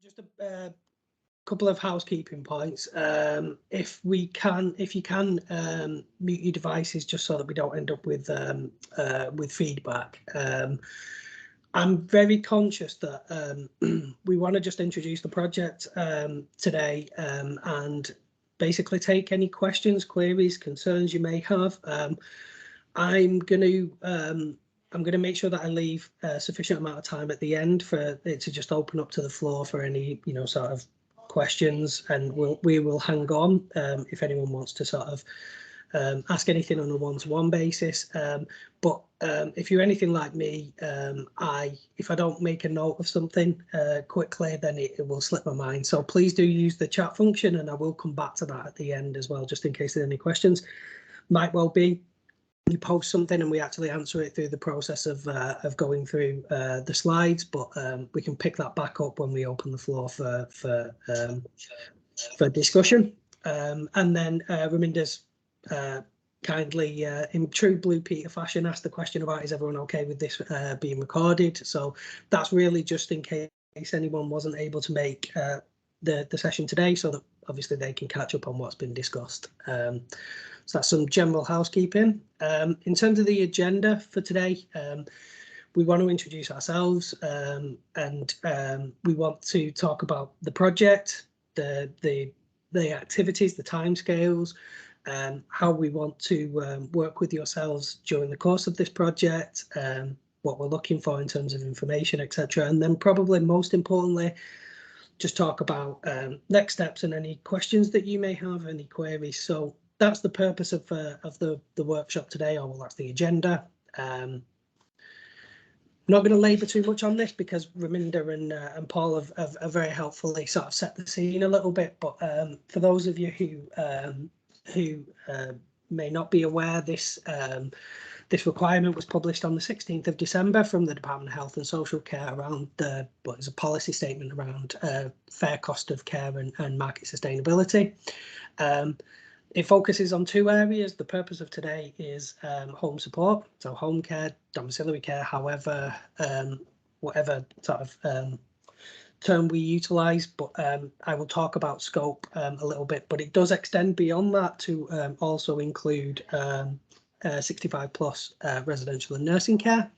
Just a couple of housekeeping points. If you can mute your devices just so that we don't end up with feedback. I'm very conscious that we want to just introduce the project today and basically take any questions, queries, concerns you may have. I'm going to make sure that I leave a sufficient amount of time at the end for it to just open up to the floor for any, sort of questions, and we will hang on if anyone wants to sort of ask anything on a one-to-one basis. But if you're anything like me, if I don't make a note of something quickly, then it will slip my mind. So please do use the chat function, and I will come back to that at the end as well, just in case there's any questions. Might well be you post something and we actually answer it through the process of going through the slides, but we can pick that back up when we open the floor for discussion. And then Raminder's kindly, in true Blue Peter fashion, asked the question about is everyone okay with this being recorded. So that's really just in case anyone wasn't able to make the session today, so that obviously they can catch up on what's been discussed. So that's some general housekeeping. In terms of the agenda for today, we want to introduce ourselves and we want to talk about the project, the activities, the timescales, how we want to work with yourselves during the course of this project, what we're looking for in terms of information, etc. And then probably most importantly, just talk about next steps and any questions that you may have, any queries. So that's the purpose of the workshop today, or well, that's the agenda. I'm not going to labour too much on this because Raminder and Paul have very helpfully sort of set the scene a little bit. But for those of you who may not be aware, this requirement was published on the 16th of December from the Department of Health and Social Care around what is a policy statement around fair cost of care and market sustainability. It focuses on two areas. The purpose of today is home support, so home care, domiciliary care, however, whatever sort of term we utilise, but I will talk about scope a little bit, but it does extend beyond that to also include 65 plus residential and nursing care.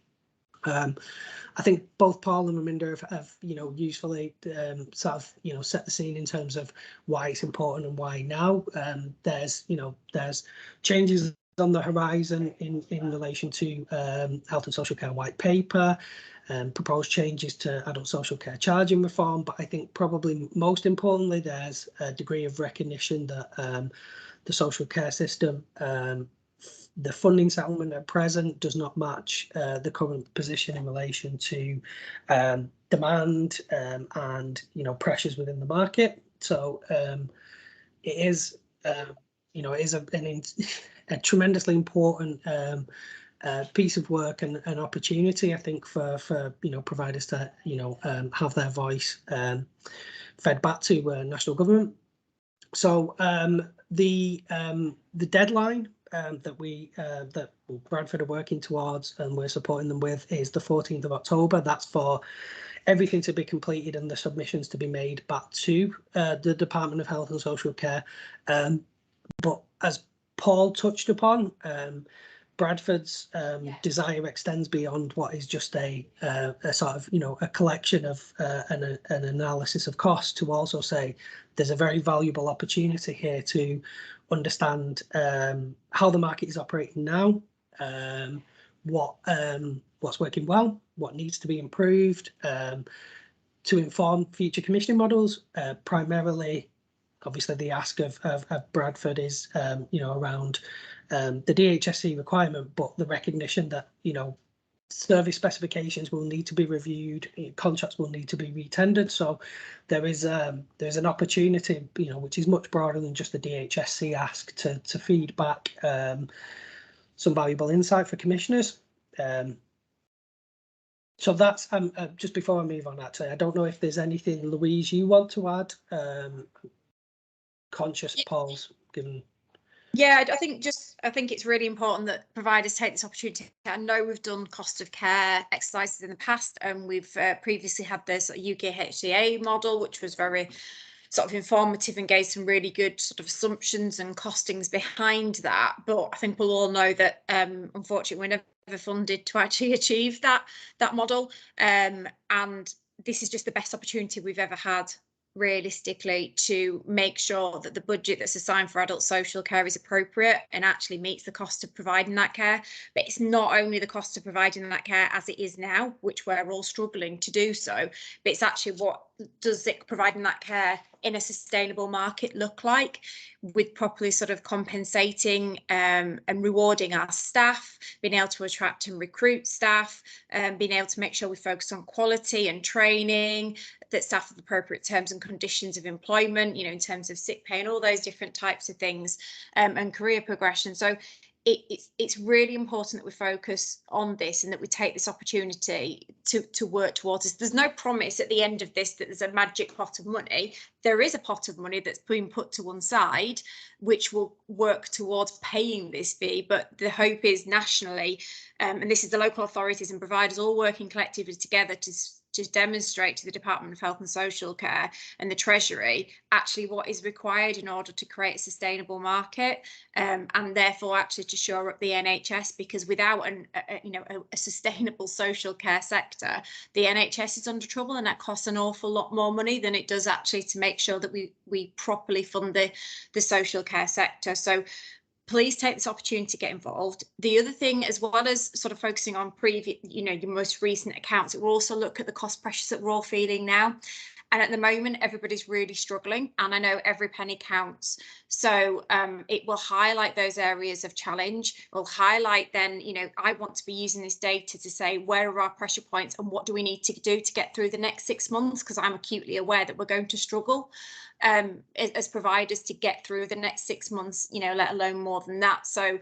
I think both Paul and Raminder have usefully sort of set the scene in terms of why it's important and why now. There's changes on the horizon in relation to health and social care white paper, proposed changes to adult social care charging reform, but I think probably most importantly there's a degree of recognition that the social care system, the funding settlement at present does not match the current position in relation to demand and pressures within the market. So it is it is a tremendously important piece of work and an opportunity, I think, for providers to have their voice fed back to national government. So the deadline that Bradford are working towards and we're supporting them with is the 14th of October. That's for everything to be completed and the submissions to be made back to the Department of Health and Social Care. But as Paul touched upon, Bradford's desire extends beyond what is just a sort of a collection of an analysis of costs, to also say there's a very valuable opportunity here to understand how the market is operating now, what's working well, what needs to be improved, to inform future commissioning models. Primarily, obviously, the ask of Bradford is around the DHSC requirement, but the recognition that service specifications will need to be reviewed, contracts will need to be retendered. So there's an opportunity, which is much broader than just the DHSC ask to feed back some valuable insight for commissioners. So that's just before I move on. Actually, I don't know if there's anything, Louise, you want to add. Conscious Paul's given. Yeah, I think it's really important that providers take this opportunity. I know we've done cost of care exercises in the past, and we've previously had this UK HCA model, which was very sort of informative and gave some really good sort of assumptions and costings behind that. But I think we'll all know that unfortunately we're never funded to actually achieve that model, and this is just the best opportunity we've ever had, realistically, to make sure that the budget that's assigned for adult social care is appropriate and actually meets the cost of providing that care. But it's not only the cost of providing that care as it is now, which we're all struggling to do so, but it's actually what does it providing that care in a sustainable market look like, with properly sort of compensating and rewarding our staff, being able to attract and recruit staff, being able to make sure we focus on quality and training, that staff have appropriate terms and conditions of employment, you know, in terms of sick pay and all those different types of things, and career progression. So it's really important that we focus on this and that we take this opportunity to work towards this. There's no promise at the end of this that there's a magic pot of money. There is a pot of money that's been put to one side, which will work towards paying this fee. But the hope is nationally, and this is the local authorities and providers all working collectively together to demonstrate to the Department of Health and Social Care and the Treasury actually what is required in order to create a sustainable market, and therefore actually to shore up the NHS, because without a sustainable social care sector, the NHS is under trouble, and that costs an awful lot more money than it does actually to make sure that we properly fund the social care sector. So please take this opportunity to get involved. The other thing, as well as sort of focusing on previous, your most recent accounts, it will also look at the cost pressures that we're all feeling now. And at the moment, everybody's really struggling, and I know every penny counts. So it will highlight those areas of challenge. It will highlight then, I want to be using this data to say, where are our pressure points and what do we need to do to get through the next 6 months? Because I'm acutely aware that we're going to struggle as providers to get through the next 6 months, let alone more than that. So,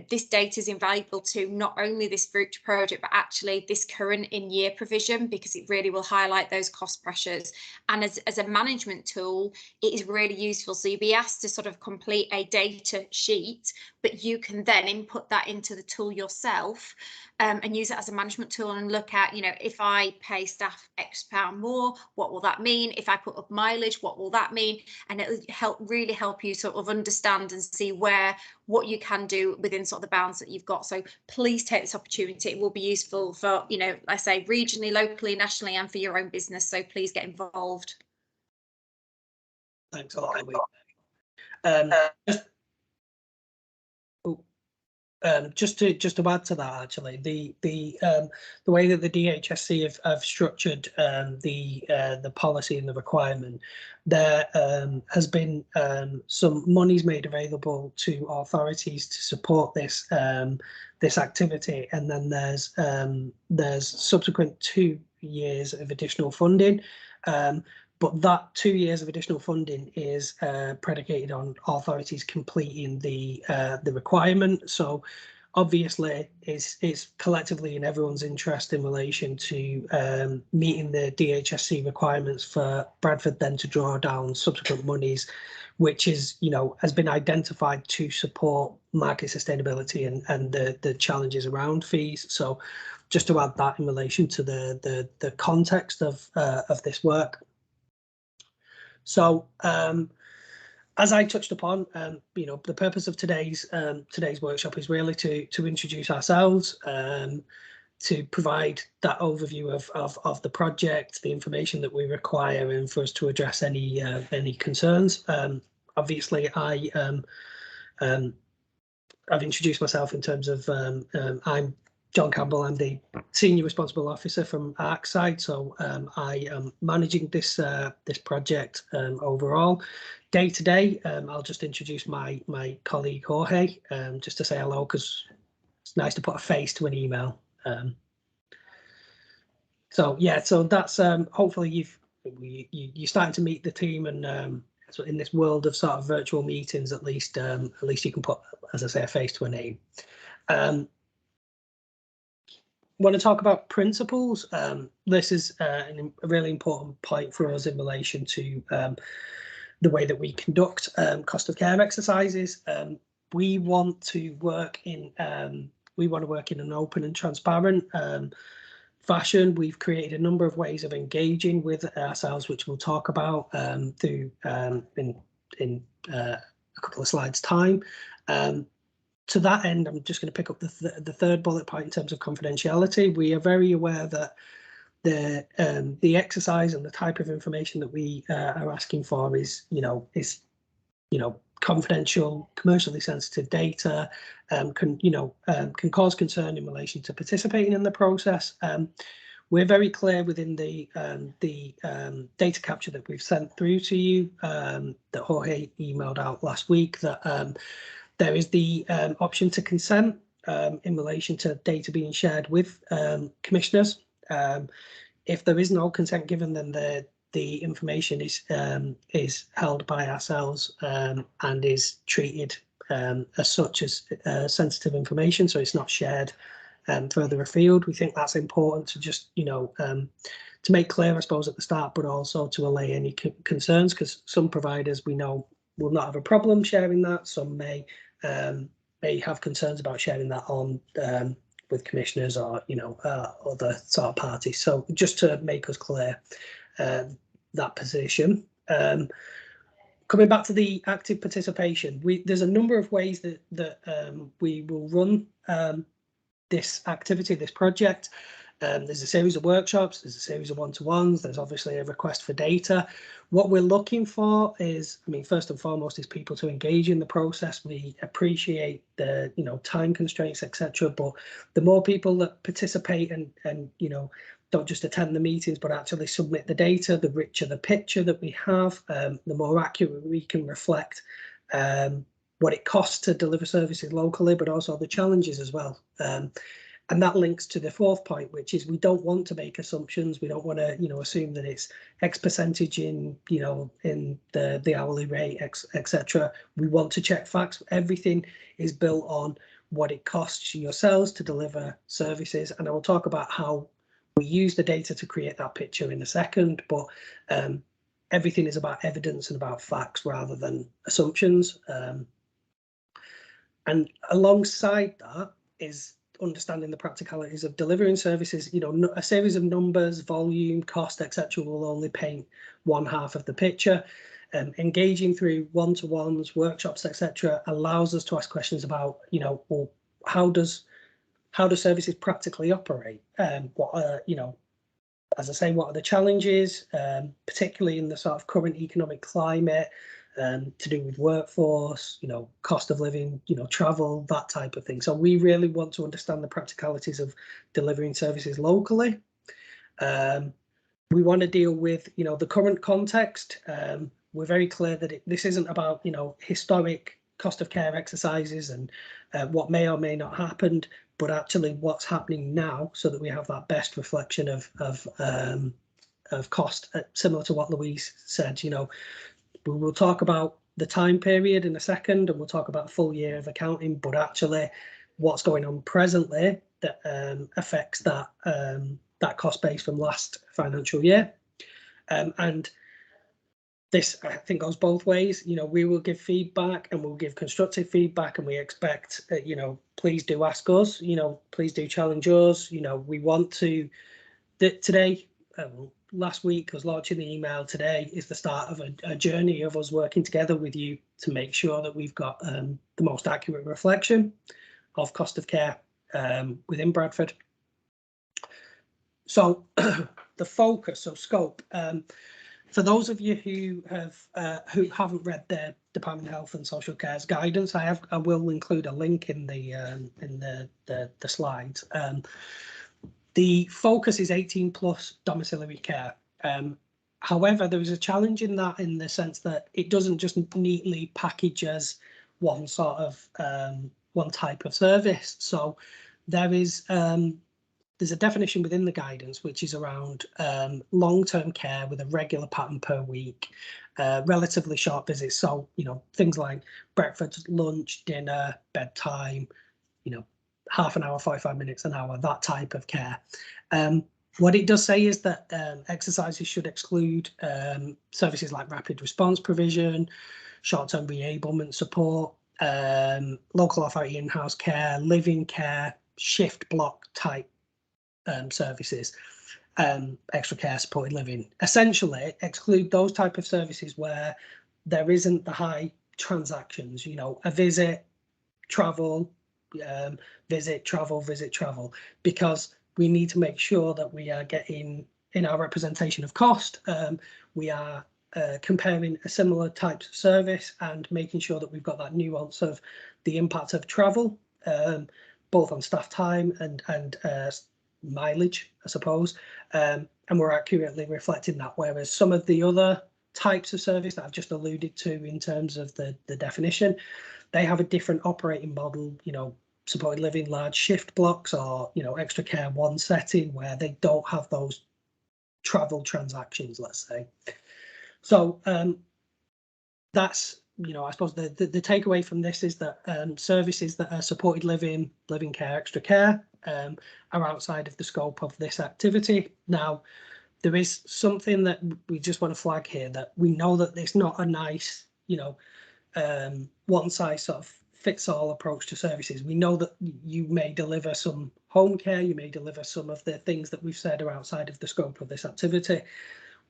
this data is invaluable to not only this future project, but actually this current in-year provision, because it really will highlight those cost pressures. And as a management tool, it is really useful. So you'll be asked to sort of complete a data sheet, but you can then input that into the tool yourself, and use it as a management tool and look at, if I pay staff X pound more, what will that mean? If I put up mileage, what will that mean? And it will really help you sort of understand and see what you can do within sort of the bounds that you've got. So please take this opportunity. It will be useful for, I say regionally, locally, nationally, and for your own business. So please get involved. Thanks a lot, Louise. Just to add to that, actually, the way that the DHSC have structured the policy and the requirement, there has been some monies made available to authorities to support this this activity, and then there's subsequent 2 years of additional funding. But that 2 years of additional funding is predicated on authorities completing the requirement. So obviously it's collectively in everyone's interest in relation to meeting the DHSC requirements for Bradford then to draw down subsequent monies, which is, has been identified to support market sustainability and the challenges around fees. So just to add that in relation to the context of this work. So as I touched upon, the purpose of today's workshop is really to introduce ourselves, to provide that overview of the project, the information that we require, and for us to address any concerns. Obviously, I've introduced myself in terms of I'm John Campbell. I'm the Senior Responsible Officer from ARCC, so I am managing this project overall. Day to day, I'll just introduce my colleague Jorge, just to say hello, because it's nice to put a face to an email. So that's hopefully you're starting to meet the team, and so in this world of sort of virtual meetings, at least you can put, as I say, a face to a name. Want to talk about principles. This is a really important point for us in relation to the way that we conduct cost of care exercises. we want to work in an open and transparent fashion. We've created a number of ways of engaging with ourselves, which we'll talk about through in a couple of slides time. To that end, I'm just going to pick up the third bullet point in terms of confidentiality. We are very aware that the exercise and the type of information that we are asking for is confidential, commercially sensitive data, can cause concern in relation to participating in the process. We're very clear within the data capture that we've sent through to you, that Jorge emailed out last week, that there is the option to consent in relation to data being shared with commissioners. If there is no consent given, then the information is held by ourselves and is treated as such as sensitive information, so it's not shared further afield. We think that's important to just to make clear, I suppose, at the start, but also to allay any concerns, because some providers we know will not have a problem sharing that. Some may have concerns about sharing that on with commissioners or other sort of parties. So just to make us clear that position. Coming back to the active participation, there's a number of ways that we will run this activity, this project. There's a series of workshops, there's a series of one-to-ones, there's obviously a request for data. What we're looking for is, first and foremost, is people to engage in the process. We appreciate the time constraints, etc. But the more people that participate and don't just attend the meetings, but actually submit the data, the richer the picture that we have, the more accurate we can reflect what it costs to deliver services locally, but also the challenges as well. And that links to the fourth point, which is we don't want to make assumptions. We don't want to, assume that it's X percentage in the hourly rate, etc. We want to check facts. Everything is built on what it costs yourselves to deliver services, and I will talk about how we use the data to create that picture in a second. But everything is about evidence and about facts rather than assumptions. And alongside that is understanding the practicalities of delivering services. A series of numbers, volume, cost, etc. will only paint one half of the picture. Engaging through one-to-ones, workshops, etc. allows us to ask questions about, well, how do services practically operate? What are, as I say, what are the challenges, particularly in the sort of current economic climate, to do with workforce, cost of living, travel, that type of thing. So we really want to understand the practicalities of delivering services locally. We want to deal with, the current context. We're very clear that this isn't about, historic cost of care exercises and what may or may not happened, but actually what's happening now, so that we have that best reflection of cost, similar to what Louise said. We will talk about the time period in a second, and we'll talk about a full year of accounting, but actually what's going on presently that affects that that cost base from last financial year. And this, I think, goes both ways. We will give feedback, and we'll give constructive feedback, and we expect, please do ask us, please do challenge us. We want to, today, last week was launching the email. Today is the start of a journey of us working together with you to make sure that we've got the most accurate reflection of cost of care within Bradford. So the focus of scope, for those of you who haven't read the Department of Health and Social Care's guidance, I will include a link in the slides. The focus is 18+ domiciliary care. However, there is a challenge in that, in the sense that it doesn't just neatly package as one sort of one type of service. So there's a definition within the guidance which is around long-term care with a regular pattern per week, relatively short visits. So things like breakfast, lunch, dinner, bedtime, half an hour, 45 minutes, an hour, that type of care. What it does say is that exercises should exclude services like rapid response provision, short-term reablement support, local authority in-house care, living care, shift block type services, extra care, supported living. Essentially, exclude those type of services where there isn't the high transactions, you know, a visit, travel, visit, travel, because we need to make sure that we are getting, in our representation of cost, we are comparing a similar types of service and making sure that we've got that nuance of the impact of travel, both on staff time and mileage, I suppose, and we're accurately reflecting that, whereas some of the other types of service that I've just alluded to in terms of the definition, they have a different operating model, you know, supported living, large shift blocks, or, you know, extra care one setting where they don't have those travel transactions, let's say. So that's, you know, I suppose the takeaway from this is that services that are supported living, living care, extra care are outside of the scope of this activity. Now, there is something that we just want to flag here, that we know that it's not a nice, you know, one size sort of fits all approach to services. We know that you may deliver some home care, you may deliver some of the things that we've said are outside of the scope of this activity.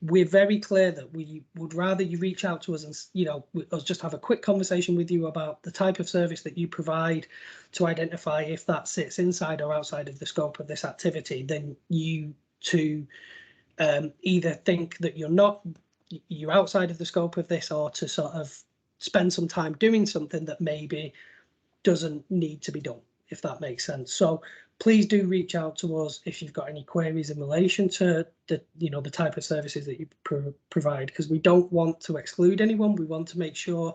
We're very clear that we would rather you reach out to us and, you know, us just have a quick conversation with you about the type of service that you provide to identify if that sits inside or outside of the scope of this activity, than you to either think that you're outside of the scope of this, or to sort of spend some time doing something that maybe doesn't need to be done, if that makes sense. So please do reach out to us if you've got any queries in relation to the, you know, the type of services that you provide, because we don't want to exclude anyone. We want to make sure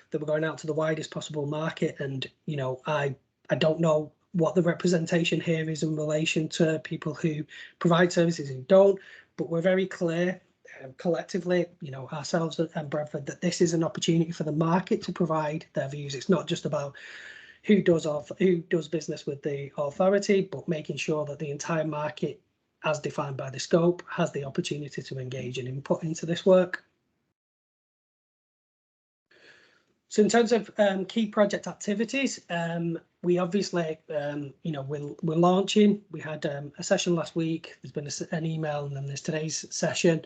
that we're going out to the widest possible market. And, you know, I don't know what the representation here is in relation to people who provide services who don't, but we're very clear collectively, you know, ourselves and Bradford, that this is an opportunity for the market to provide their views. It's not just about who does business with the authority, but making sure that the entire market, as defined by the scope, has the opportunity to engage and input into this work. So in terms of key project activities, we obviously, you know, we're launching. We had a session last week. There's been an email, and then there's today's session.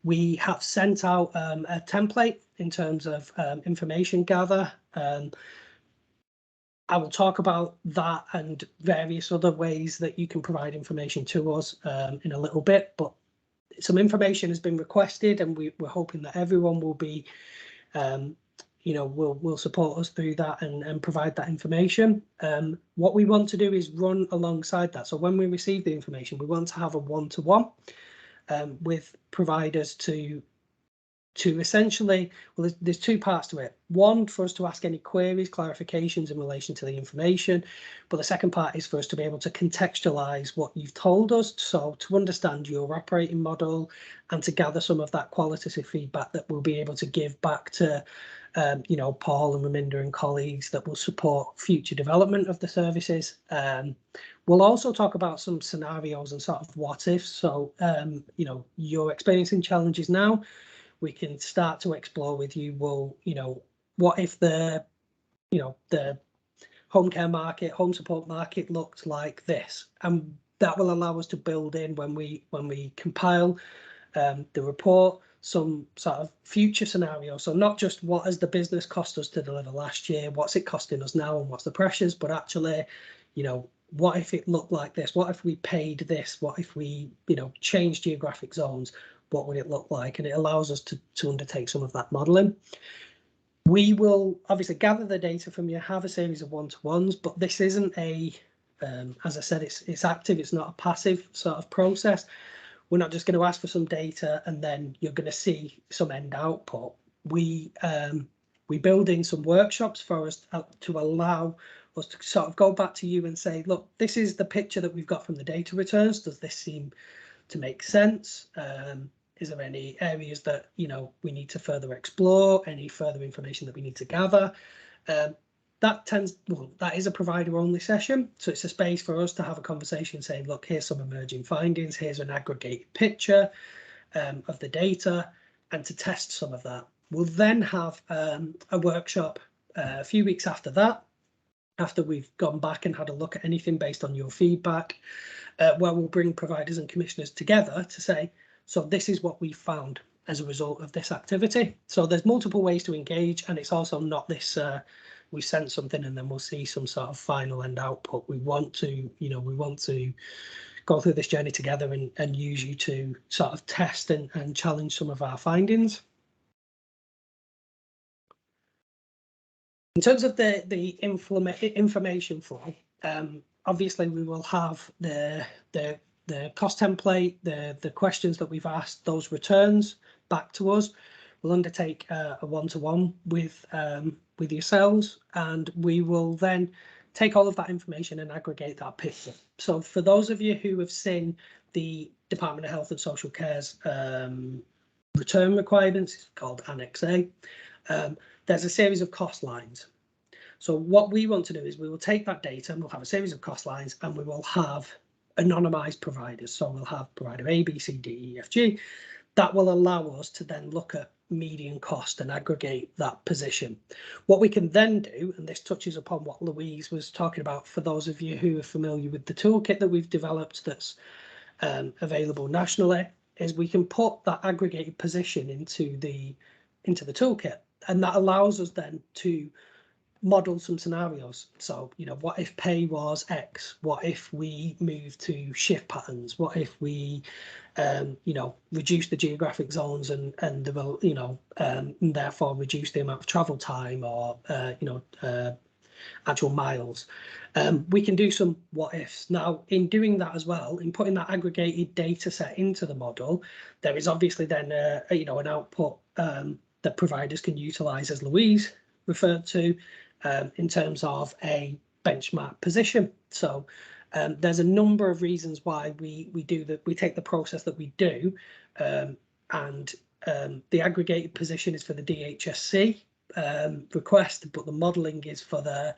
We have sent out a template in terms of information gather. I will talk about that and various other ways that you can provide information to us in a little bit, but some information has been requested, and we're hoping that everyone will be you know, will support us through that and provide that information. What we want to do is run alongside that. So when we receive the information, we want to have a one-to-one with providers to essentially, well, there's two parts to it. One, for us to ask any queries, clarifications in relation to the information, but the second part is for us to be able to contextualize what you've told us, so to understand your operating model and to gather some of that qualitative feedback that we'll be able to give back to you know, Paul and Raminda and colleagues that will support future development of the services. We'll also talk about some scenarios and sort of what ifs. So you know, you're experiencing challenges now. We can start to explore with you, well, you know, what if the, you know, the home care market, home support market looked like this? And that will allow us to build in, when we compile the report, some sort of future scenario. So not just what has the business cost us to deliver last year, what's it costing us now, and what's the pressures, but actually, you know, what if it looked like this? What if we paid this? What if we, you know, changed geographic zones? What would it look like? And it allows us to undertake some of that modelling. We will obviously gather the data from you, have a series of one-to-ones, but this isn't a, as I said, it's active, it's not a passive sort of process. We're not just going to ask for some data and then you're going to see some end output. We build in some workshops for us to allow us to sort of go back to you and say, look, this is the picture that we've got from the data returns. Does this seem to make sense? Is there any areas that, you know, we need to further explore, any further information that we need to gather? That is a provider only session, so it's a space for us to have a conversation saying, look, here's some emerging findings, here's an aggregated picture of the data, and to test some of that. We'll then have a workshop a few weeks after that, after we've gone back and had a look at anything based on your feedback, where we'll bring providers and commissioners together to say, so this is what we found as a result of this activity. So there's multiple ways to engage, and it's also not this we send something and then we'll see some sort of final end output. We want to, we want to go through this journey together and use you to sort of test and challenge some of our findings. In terms of the information flow, obviously we will have the cost template, the questions that we've asked, those returns back to us. We'll undertake a one-to-one with yourselves, and we will then take all of that information and aggregate that picture. So for those of you who have seen the Department of Health and Social Care's return requirements, it's called Annex A, there's a series of cost lines. So what we want to do is we will take that data and we'll have a series of cost lines, and we will have anonymized providers. So we'll have provider A, B, C, D, E, F, G. That will allow us to then look at median cost and aggregate that position. What we can then do, and this touches upon what Louise was talking about for those of you who are familiar with the toolkit that we've developed that's available nationally, is we can put that aggregated position into the toolkit, and that allows us then to model some scenarios. So, what if pay was X? What if we move to shift patterns? What if we, reduce the geographic zones and therefore reduce the amount of travel time or, actual miles? We can do some what ifs. Now, in doing that as well, in putting that aggregated data set into the model, there is obviously then, an output that providers can utilize, as Louise referred to, in terms of a benchmark position. So there's a number of reasons why we do that. We take the process that we do, and the aggregated position is for the DHSC request, but the modelling is for the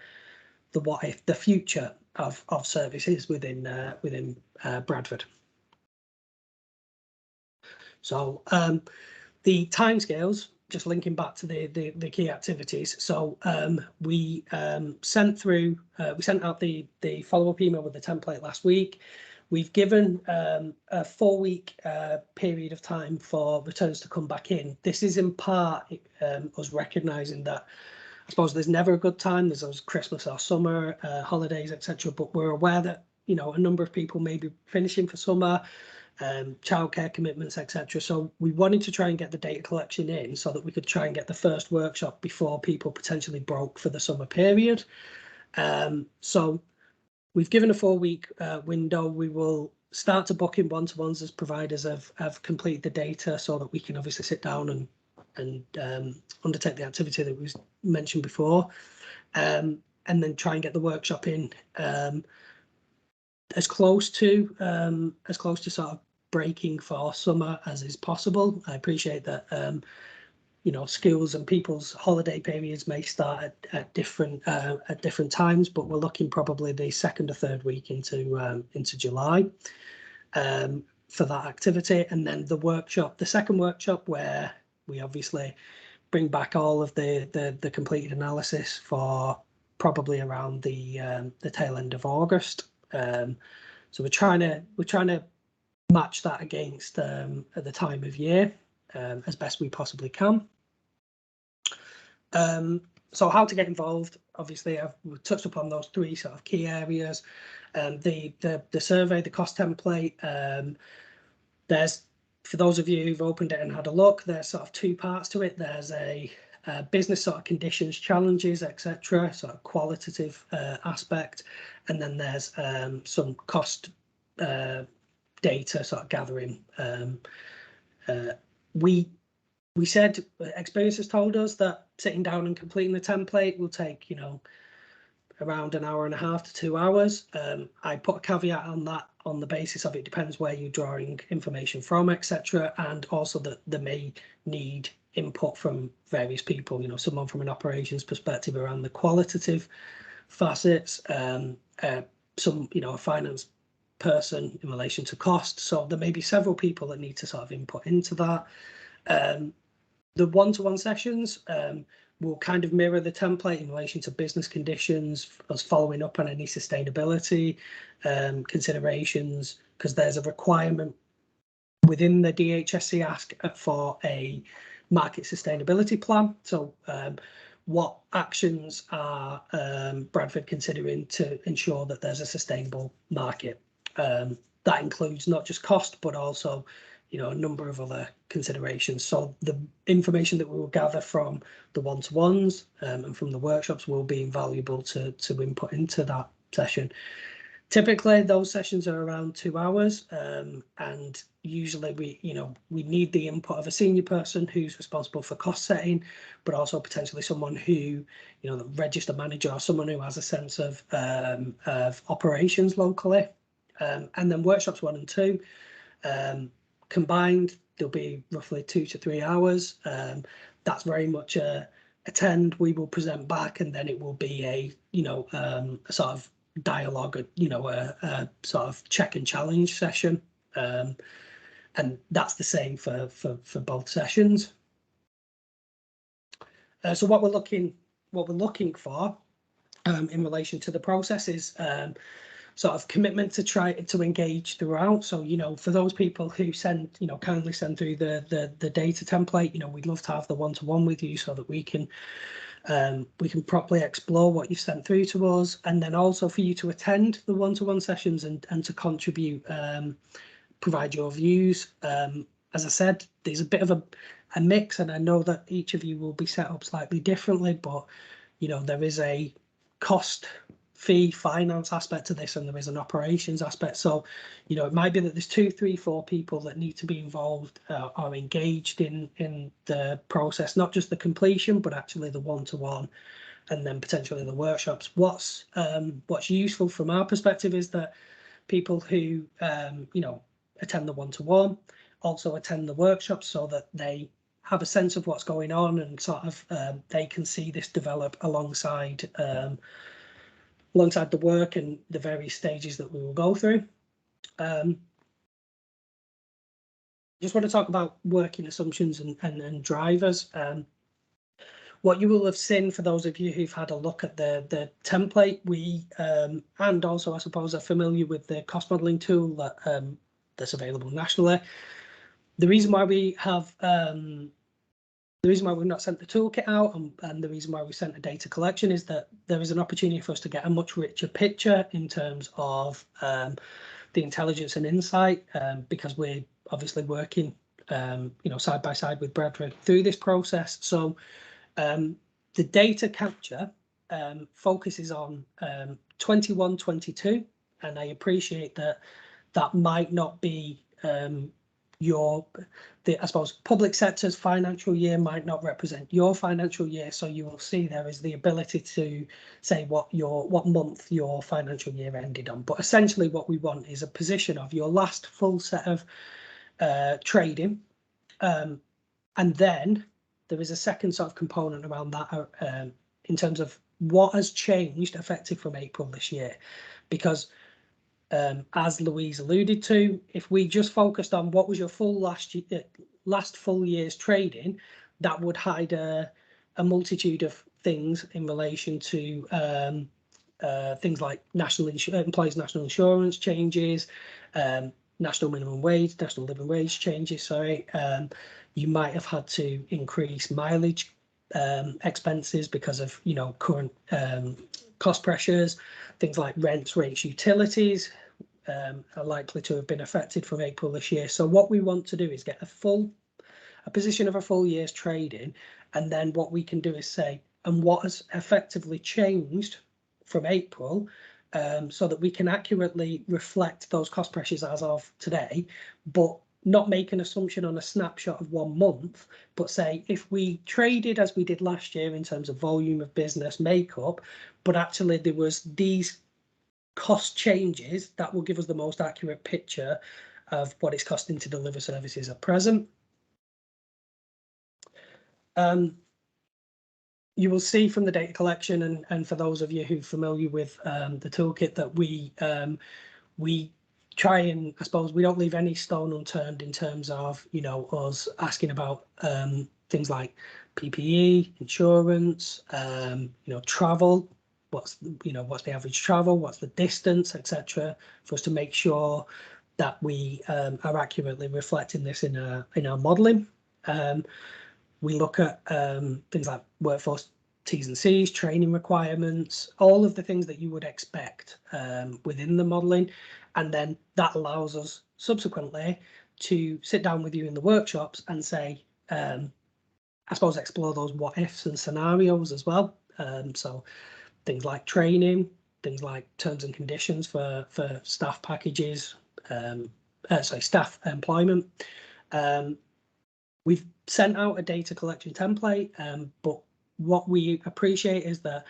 what if, the future of services within Bradford. So the timescales, just linking back to the key activities. So we sent out the follow-up email with the template last week. We've given a 4-week period of time for returns to come back in. This is in part us recognising that, I suppose, there's never a good time. There's always Christmas or summer, holidays, etc. But we're aware that a number of people may be finishing for summer, childcare commitments, etc. So we wanted to try and get the data collection in so that we could try and get the first workshop before people potentially broke for the summer period. So we've given a 4-week window. We will start to book in one-to-ones as providers have completed the data, so that we can obviously sit down and undertake the activity that was mentioned before, and then try and get the workshop in as close to sort of breaking for summer as is possible. I appreciate that schools and people's holiday periods may start at different times, but we're looking probably the 2nd or 3rd week into July for that activity. And then the second workshop, where we obviously bring back all of the completed analysis for probably around the tail end of August. So we're trying to match that against at the time of year as best we possibly can. So how to get involved? Obviously, we've touched upon those 3 sort of key areas. The survey, the cost template. There's, for those of you who've opened it and had a look, there's sort of 2 parts to it. There's a business sort of conditions, challenges, etc., sort of qualitative aspect, and then there's some cost data sort of gathering. We said, experience has told us that sitting down and completing the template will take around 1.5 hours to 2 hours. I put a caveat on that on the basis of it depends where you're drawing information from, etc., and also that they may need input from various people, someone from an operations perspective around the qualitative facets, some, a finance person in relation to cost. So there may be several people that need to sort of input into that. The one-to-one sessions, will kind of mirror the template in relation to business conditions, us following up on any sustainability considerations, because there's a requirement within the DHSC ask for a market sustainability plan. So what actions are Bradford considering to ensure that there's a sustainable market? That includes not just cost, but also, you know, a number of other considerations. So the information that we will gather from the one-to-ones and from the workshops will be invaluable to input into that session. Typically, those sessions are around 2 hours, and usually we need the input of a senior person who's responsible for cost setting, but also potentially someone who, you know, the register manager or someone who has a sense of operations locally. And then workshops 1 and 2 combined, there'll be roughly 2 to 3 hours. That's very much attend, we will present back, and then it will be a, you know, a sort of dialogue, you know, a sort of check and challenge session, and that's the same for both sessions. So what we're looking for in relation to the process is sort of commitment to try to engage throughout. So, you know, for those people who send, you know, kindly send through the data template, you know, we'd love to have the one-to-one with you so that we can properly explore what you've sent through to us, and then also for you to attend the one-to-one sessions and to contribute, provide your views. As I said, there's a bit of a mix, and I know that each of you will be set up slightly differently, but, you know, there is a cost, fee, finance aspect to this, and there is an operations aspect. So, you know, it might be that there's 2, 3, 4 people that need to be involved or engaged in the process, not just the completion, but actually the one-to-one, and then potentially the workshops. What's useful from our perspective is that people who you know, attend the one-to-one also attend the workshops, so that they have a sense of what's going on, and sort of they can see this develop alongside the work and the various stages that we will go through. Just want to talk about working assumptions and drivers. What you will have seen, for those of you who've had a look at the template, we and also I suppose are familiar with the cost modelling tool that that's available nationally. The reason why we have the reason why we've not sent the toolkit out, and the reason why we sent a data collection, is that there is an opportunity for us to get a much richer picture in terms of the intelligence and insight, because we're obviously working you know, side by side with Bradford through this process. So the data capture focuses on 21-22, and I appreciate that that might not be I suppose public sector's financial year might not represent your financial year, so you will see there is the ability to say what month your financial year ended on. But essentially what we want is a position of your last full set of trading, and then there is a second sort of component around that in terms of what has changed effective from April this year, because as Louise alluded to, if we just focused on what was your full last full year's trading, that would hide a multitude of things in relation to things like employees' national insurance changes, national minimum wage, national living wage changes. Sorry, you might have had to increase mileage expenses because of, you know, current cost pressures. Things like rents, rates, utilities are likely to have been affected from April this year. So what we want to do is get a position of a full year's trading, and then what we can do is say, and what has effectively changed from April, so that we can accurately reflect those cost pressures as of today, but not make an assumption on a snapshot of 1 month, but say if we traded as we did last year in terms of volume of business makeup, but actually there was these cost changes, that will give us the most accurate picture of what it's costing to deliver services at present. You will see from the data collection, and for those of you who are familiar with the toolkit, that we try and, I suppose, we don't leave any stone unturned in terms of, you know, us asking about things like PPE, insurance, travel. What's the average travel? What's the distance, etc. For us to make sure that we are accurately reflecting this in our modelling. We look at things like workforce T's and C's, training requirements, all of the things that you would expect within the modelling, and then that allows us subsequently to sit down with you in the workshops and say, I suppose, explore those what ifs and scenarios as well. So things like training, things like terms and conditions for staff packages, staff employment. We've sent out a data collection template, but what we appreciate is that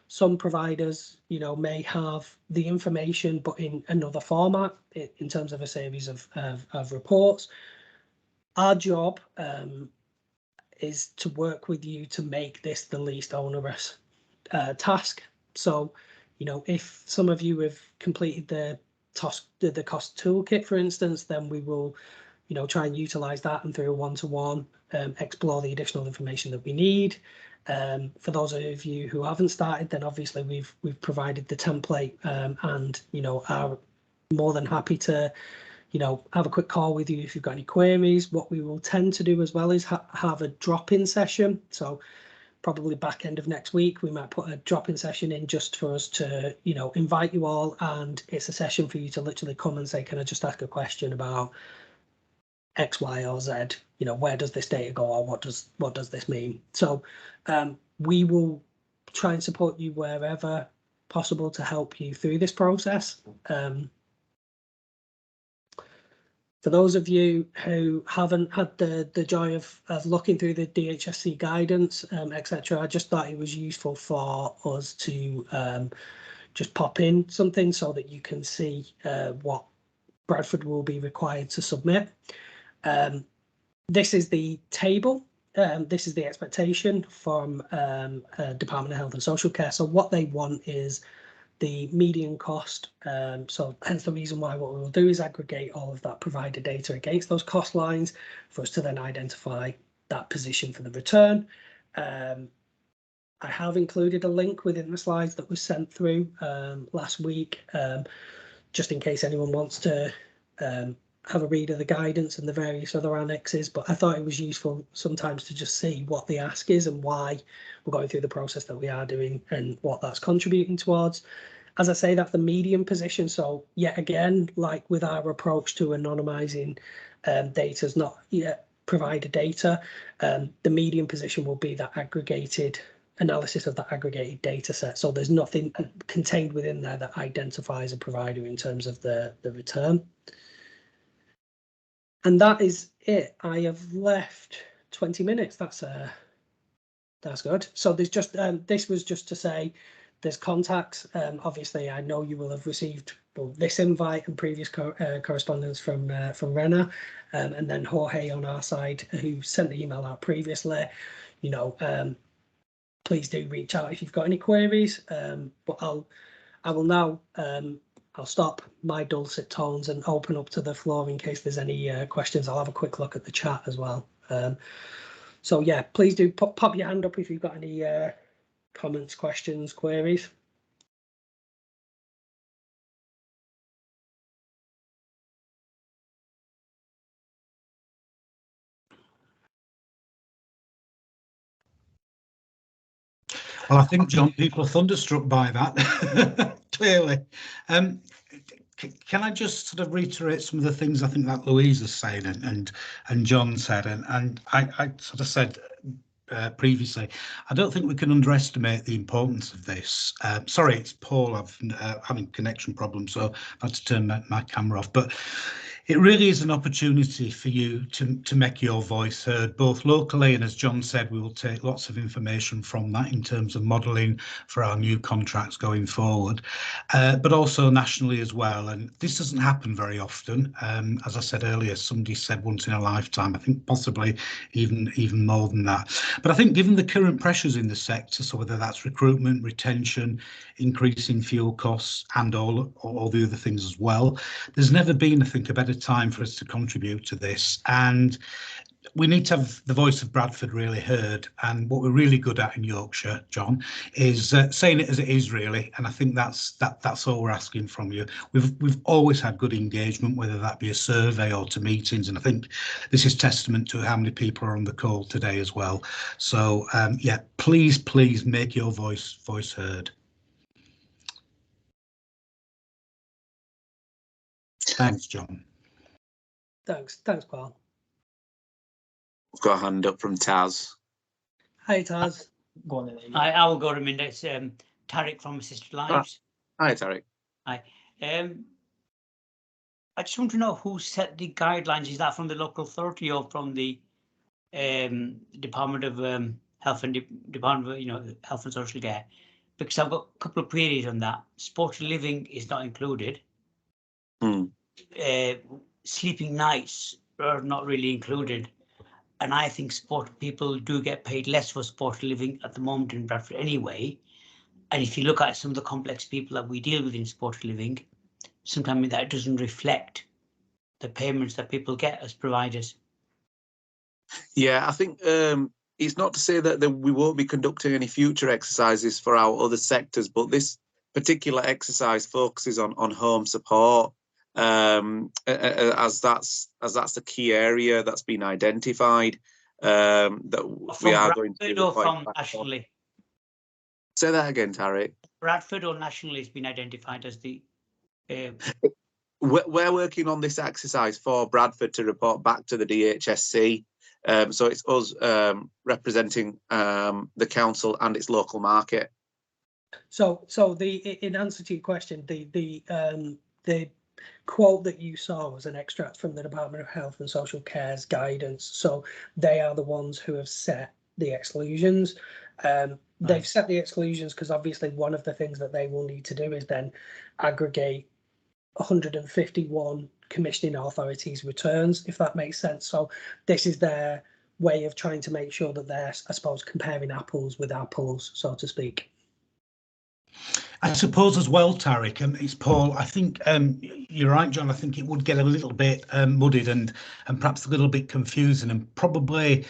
some providers, may have the information, but in another format in terms of a series of reports. Our job is to work with you to make this the least onerous task. So, if some of you have completed the cost toolkit, for instance, then we will, try and utilize that and through a one-to-one explore the additional information that we need. For those of you who haven't started, then obviously we've provided the template and are more than happy to have a quick call with you if you've got any queries. What we will tend to do as well is have a drop-in session. So probably back end of next week, we might put a drop-in session in just for us to, invite you all. And it's a session for you to literally come and say, can I just ask a question about X, Y, or Z? Where does this data go, or what does this mean? So we will try and support you wherever possible to help you through this process. For those of you who haven't had the joy of looking through the DHSC guidance, etc., I just thought it was useful for us to just pop in something so that you can see what Bradford will be required to submit. This is the table. This is the expectation from Department of Health and Social Care. So what they want is the median cost. So hence the reason why what we will do is aggregate all of that provider data against those cost lines for us to then identify that position for the return. I have included a link within the slides that was sent through last week, just in case anyone wants to have a read of the guidance and the various other annexes, but I thought it was useful sometimes to just see what the ask is and why we're going through the process that we are doing and what that's contributing towards. As I say, that's the median position. So yet again, like with our approach to anonymizing data, is not yet provider data, the median position will be that aggregated analysis of that aggregated data set. So there's nothing contained within there that identifies a provider in terms of the return. And that is it. I have left 20 minutes. That's good. So there's just this was just to say there's contacts. Obviously, I know you will have received this invite and previous correspondence from Rena, and then Jorge on our side who sent the email out previously. Please do reach out if you've got any queries. But I will now. I'll stop my dulcet tones and open up to the floor in case there's any questions. I'll have a quick look at the chat as well. So yeah, please do pop your hand up if you've got any comments, questions, queries. Well, I think, John, people are thunderstruck by that, clearly. Can I just sort of reiterate some of the things I think that Louise is saying and John said, and I sort of said previously, I don't think we can underestimate the importance of this. Sorry, it's Paul. I'm having connection problems, so I had to turn my camera off. But it really is an opportunity for you to make your voice heard, both locally, and as John said, we will take lots of information from that in terms of modelling for our new contracts going forward, but also nationally as well. And this doesn't happen very often. As I said earlier, somebody said once in a lifetime, I think possibly even more than that. But I think given the current pressures in the sector, so whether that's recruitment, retention, increasing fuel costs and all the other things as well, there's never been, I think, a better time for us to contribute to this. And we need to have the voice of Bradford really heard, and what we're really good at in Yorkshire, John, is saying it as it is, really. And I think that's all we're asking from you. We've always had good engagement, whether that be a survey or to meetings, and I think this is testament to how many people are on the call today as well. So yeah, please make your voice heard. Thanks, John. Thanks, Paul. We've got a hand up from Taz. Hi, Taz. Go on then. I will go to Minda. It's Tarek from Assisted Lives. Hi, Tarek. Hi. I just want to know who set the guidelines. Is that from the local authority or from the Department of Health and Department of Health and Social Care? Because I've got a couple of queries on that. Sport living is not included. Sleeping nights are not really included. And I think sport people do get paid less for sport living at the moment in Bradford anyway. And if you look at some of the complex people that we deal with in sport living, sometimes that doesn't reflect the payments that people get as providers. Yeah, I think it's not to say that we won't be conducting any future exercises for our other sectors, but this particular exercise focuses on home support. As that's the key area that's been identified, that we are going to do. From nationally. Say that again, Tarek. Bradford or nationally has been identified as the. We're working on this exercise for Bradford to report back to the DHSC. So it's us representing the council and its local market. So in answer to your question, the quote that you saw was an extract from the Department of Health and Social Care's guidance. So they are the ones who have set the exclusions. They've set the exclusions because obviously one of the things that they will need to do is then aggregate 151 commissioning authorities' returns, if that makes sense. So this is their way of trying to make sure that they're, I suppose, comparing apples with apples, so to speak. I suppose as well, Tarek, it's Paul. I think you're right, John. I think it would get a little bit muddied and perhaps a little bit confusing, and probably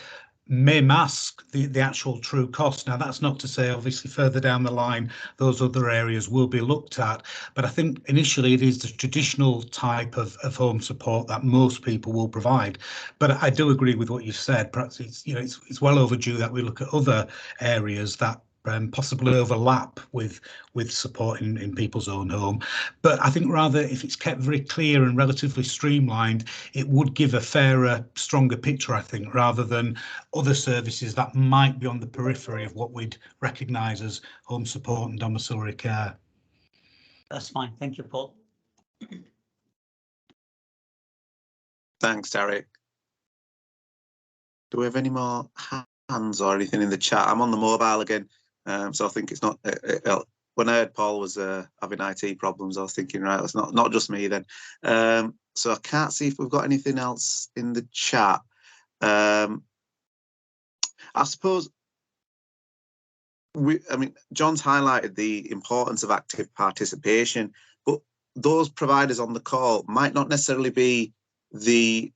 may mask the actual true cost. Now, that's not to say, obviously, further down the line, those other areas will be looked at. But I think initially it is the traditional type of home support that most people will provide. But I do agree with what you said. Perhaps it's well overdue that we look at other areas that possibly overlap with support in people's own home. But I think rather, if it's kept very clear and relatively streamlined, it would give a fairer, stronger picture, I think, rather than other services that might be on the periphery of what we'd recognise as home support and domiciliary care. That's fine. Thank you, Paul. Thanks, Tarek. Do we have any more hands or anything in the chat? I'm on the mobile again. So I think it's not. When I heard Paul was having IT problems, I was thinking, right, it's not just me then. So I can't see if we've got anything else in the chat. I suppose John's highlighted the importance of active participation, but those providers on the call might not necessarily be the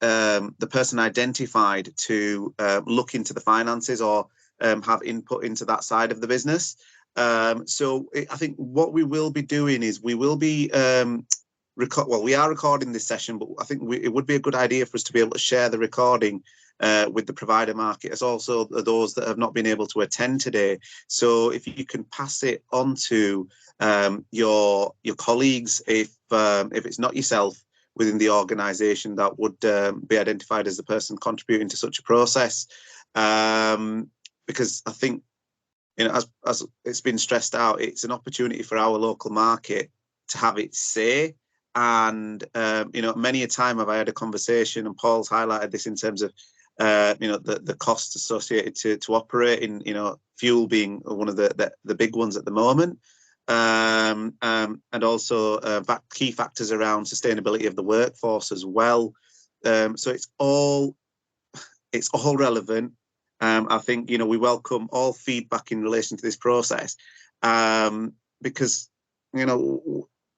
person identified to look into the finances or have input into that side of the business. So I think what we will be doing is we will be we are recording this session, but I think it would be a good idea for us to be able to share the recording with the provider market, as also those that have not been able to attend today. So if you can pass it on to your colleagues, if it's not yourself within the organisation that would be identified as the person contributing to such a process. Because I think, as it's been stressed out, it's an opportunity for our local market to have its say. And, many a time have I had a conversation, and Paul's highlighted this in terms of, the costs associated to operate in, fuel being one of the big ones at the moment. And also key factors around sustainability of the workforce as well. So it's all relevant. I think, we welcome all feedback in relation to this process, because,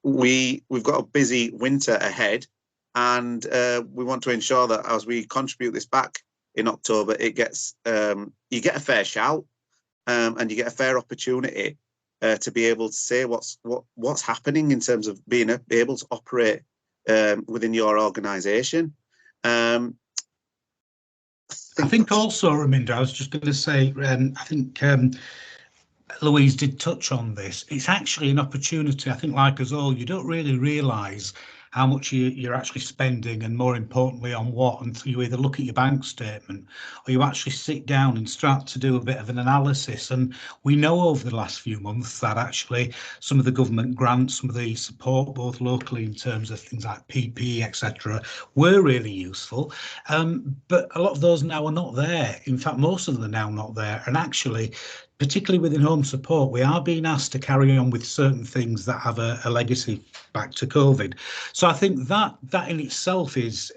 we've got a busy winter ahead, and we want to ensure that as we contribute this back in October, it gets you get a fair shout, and you get a fair opportunity to be able to say what's happening in terms of being able to operate within your organisation. I think also, Raminder, I was just going to say, I think Louise did touch on this. It's actually an opportunity, I think, like us all, you don't really realise how much you're actually spending, and more importantly on what, until you either look at your bank statement or you actually sit down and start to do a bit of an analysis. And we know over the last few months that actually some of the government grants, some of the support, both locally in terms of things like PPE, etc., were really useful. But a lot of those now are not there. In fact, most of them are now not there. And actually, particularly within home support, we are being asked to carry on with certain things that have a legacy back to COVID. So I think that in itself is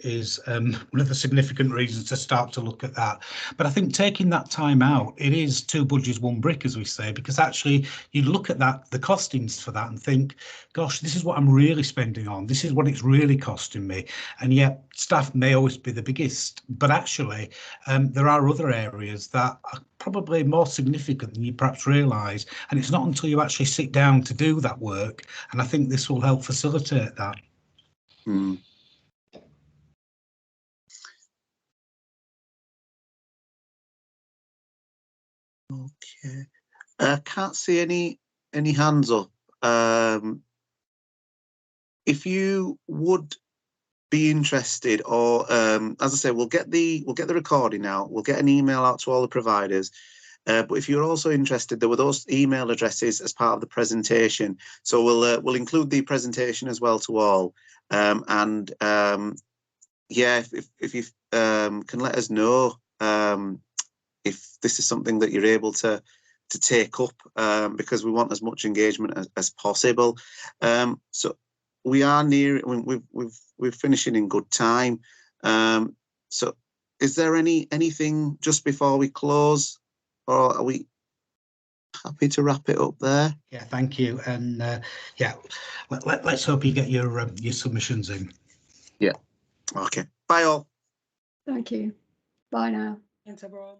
one of the significant reasons to start to look at that. But I think taking that time out, it is two budgets, one brick, as we say, because actually you look at that, the costings for that, and think, gosh, this is what I'm really spending on. This is what it's really costing me. And yet staff may always be the biggest, but actually there are other areas that are probably more significant than you perhaps realise. And it's not until you actually sit down to do that work, and I think this will help facilitate that. Okay, I can't see any hands up. If you would be interested, or as I say, we'll get the recording out. We'll get an email out to all the providers. But if you're also interested, there were those email addresses as part of the presentation. So we'll include the presentation as well to all. Yeah, if you can let us know if this is something that you're able to take up, because we want as much engagement as possible. So we are near. We're finishing in good time. So is there anything just before we close, or are we happy to wrap it up there? Yeah, thank you. And yeah, let's hope you get your submissions in. Yeah. Okay. Bye all. Thank you. Bye now. Thanks, everyone.